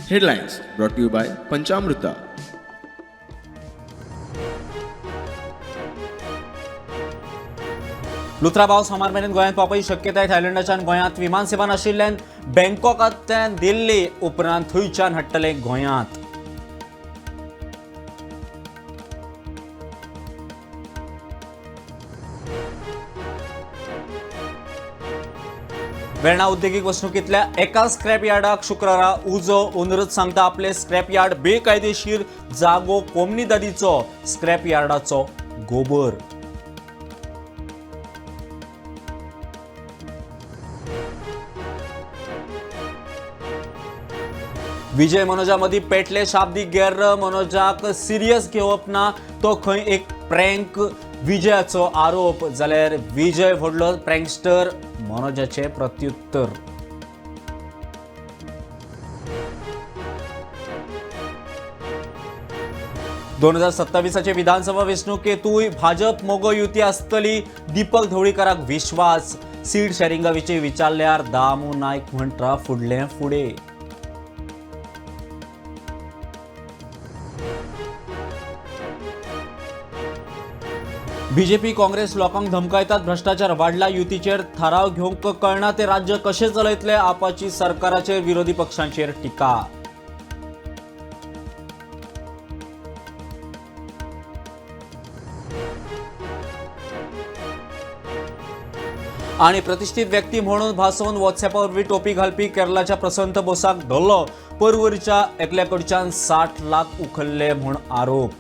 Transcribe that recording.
Headlines brought to you by Panchamrita. लुत्रा पावस सोमार मेरेन गोंयांत पावपाची शक्यताय थायलंडाच्यान गोंयांत विमान सेवा नाशिल्ल्यान बँकॉकांतल्यान दिल्ली उपरांत थंयच्यान हाडटले गोंयांत. वेर्णा उद्देगीक वसणुकींतल्या एका स्क्रॅप यार्डाक शुक्रारा उजो ओनरूच सांगता आपले स्क्रॅप यार्ड बेकायदेशीर जागो कोमनीदादीचो स्क्रॅप यार्डाचो गोबर. विजय मनोजा मदीं पेटले शाब्दीक गैर. मनोजाक सिरियस घेवप ना, तो खंय एक प्रँक विजयाचो आरोप. जाल्यार विजय व्हडलो प्रँकस्टर, मनोजाचे प्रत्युत्तर. दोन 2027 विधानसभा वेंचणुकेंतूय भाजप मोगो युती आसतली, दीपक ढवळीकाराक विश्वास. सीट शेअरिंगा विशीं विचारल्यार दामू नायक म्हणटा फुडलें फुडें. बीजेपी काँग्रेस लोकांक धमकायतात, भ्रष्टाचार वाडला, युतीचेर थाराव घेवंक कळना ते राज्य कशे चलयतले, आपाची सरकाराचेर विरोधी पक्षांचेर टिका. आणि प्रतिष्ठीत व्यक्ती म्हणून भासवून व्हॉट्सॲपावरवी टोपी घालपी केरळाच्या प्रसंत बोसाक धरलो. परवरीच्या एकल्याकडच्यान 60 लाख उखलले म्हूण आरोप.